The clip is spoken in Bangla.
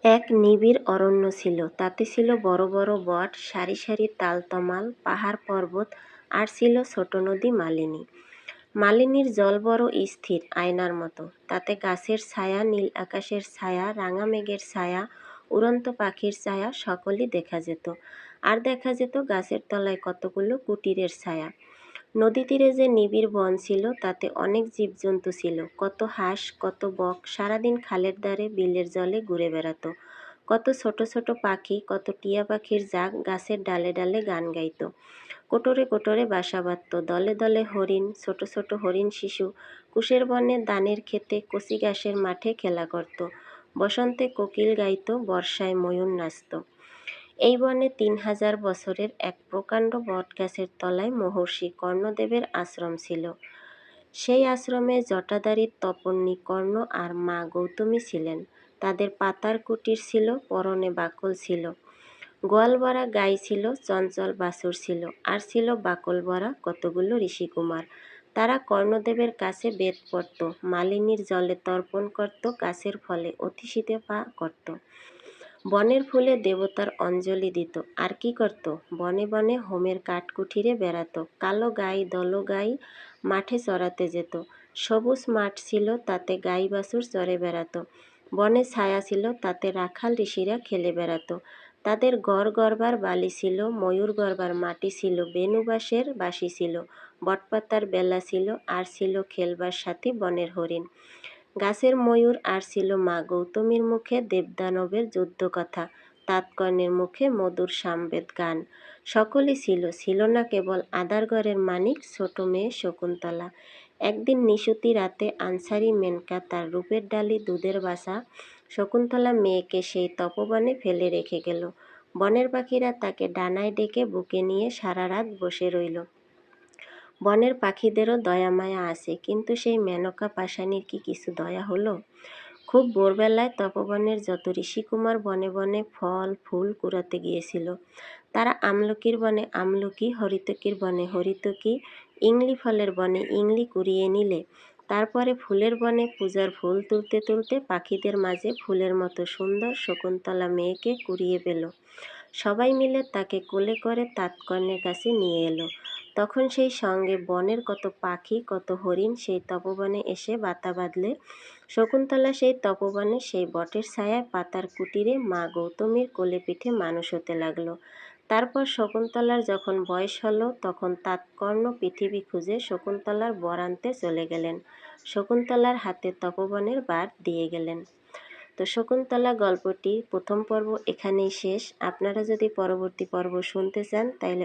এক নিবিড় অরণ্য ছিল, তাতে ছিল বড় বড় বট, সারি সারি তালতমাল পাহাড় পর্বত, আর ছিল ছোট নদী মালিনী। মালিনীর জল বড় স্থির, আয়নার মতো, তাতে গাছের ছায়া, নীল আকাশের ছায়া, রাঙা মেঘের ছায়া, উড়ন্ত পাখির ছায়া সকলই দেখা যেত। আর দেখা যেত গাছের তলায় কতগুলো কুটিরের ছায়া। নদী তীরে যে নিবিড় বন ছিল, তাতে অনেক জীবজন্তু ছিল, কত হাঁস, কত বক সারাদিন খালের ধারে বিলের জলে ঘুরে বেড়াতো। কত ছোট ছোট পাখি, কত টিয়া পাখির ঝাঁক গাছের ডালে ডালে গান গাইত, কোটরে কোটরে বাসা বাঁধত। দলে দলে হরিণ, ছোট ছোট হরিণ শিশু কুশের বনে, ধানের ক্ষেতে, কচি ঘাসের মাঠে খেলা করত। বসন্তে কোকিল গাইত, বর্ষায় ময়ূর নাচত। এই বনে ৩,০০০ বছরের এক প্রকাণ্ড বটগাছের তলায় মহর্ষি কর্ণদেবের আশ্রম ছিল। সেই আশ্রমে জটাধারী তপস্বী কর্ণ আর মা গৌতমী ছিলেন। তাদের পাতার কুটির ছিল, পরনে বাকল ছিল, গোয়াল ভরা গাই ছিল, চঞ্চল বাছুর ছিল, আর ছিল বাকল ভরা কতগুলো ঋষিকুমার। তারা কর্ণদেবের কাছে বেদ পড়ত, মালিনীর জলে তর্পণ করত, গাছের ফলে অতি শীতে পা করত, বনের ফুলে দেবতার অঞ্জলি দিত। আর কি করত? বনে বনে হোমের কাঠকুঠিরে বেড়াত। কালো গাই, দল গাই মাঠে চড়াতে যেত। সবুজ মাঠ ছিল, তাতে গাই বাছুর চড়ে বেড়াত। বনে ছায়া ছিল, তাতে রাখাল ঋষিরা খেলে বেড়াত। তাদের ঘর গড়বার বালি ছিল, ময়ূর গড়বার মাটি ছিল, বেণুবাসের বাঁশি ছিল, বটপাতার বেলা ছিল, আর ছিল খেলবার সাথী বনের হরিণ। গাছের ময়ূর, আর ছিল মা গৌতমীর মুখে দেবদানবের যুদ্ধকথা, তাতকর্ণের মুখে মধুর সামবেদ গান। সকলই ছিল, ছিল না কেবল আদারগড়ের মানিক ছোট মেয়ে শকুন্তলা। একদিন নিশুতি রাতে আনসারি মেনকা তার রূপের ডালি দুধের বাসা শকুন্তলা মেয়েকে সেই তপবনে ফেলে রেখে গেল। বনের পাখিরা তাকে ডানায় ডেকে বুকে নিয়ে সারা রাত বসে রইল। বনের পাখিদেরও দয়া মায়া আছে, কিন্তু সেই মেনকা পাষাণীর কি কিছু দয়া হলো? খুব ভোরবেলায় তপবনের যত ঋষিকুমার বনে বনে ফল ফুল কুড়াতে গিয়েছিল। তারা আমলকির বনে আমলকি, হরিতকির বনে হরিতকি, ইংলি ফলের বনে ইংলি কুড়িয়ে নিলে, তারপরে ফুলের বনে পূজার ফুল তুলতে তুলতে পাখিদের মাঝে ফুলের মতো সুন্দর শকুন্তলা মেয়েকে কুড়িয়ে পেল। সবাই মিলে তাকে কোলে করে তাতকর্ণের কাছে নিয়ে এলো। তখন সেই সঙ্গে বনের কত পাখি, কত হরিণ সেই তপবনে এসে বাতা বাঁধলে। শকুন্তলা সেই তপবনে, সেই বটের ছায়ায় পাতার কুটিরে মা গৌতমীর কোলে পিঠে মানুষ হতে লাগলো। তারপর শকুন্তলার যখন বয়স হলো, তখন তাতকর্ণ পৃথিবী খুঁজে শকুন্তলার বর আনতে চলে গেলেন। শকুন্তলার হাতে তপবনের বার দিয়ে গেলেন। তো শকুন্তলা গল্পটি প্রথম পর্ব এখানেই শেষ। আপনারা যদি পরবর্তী পর্ব শুনতে চান, তাইলে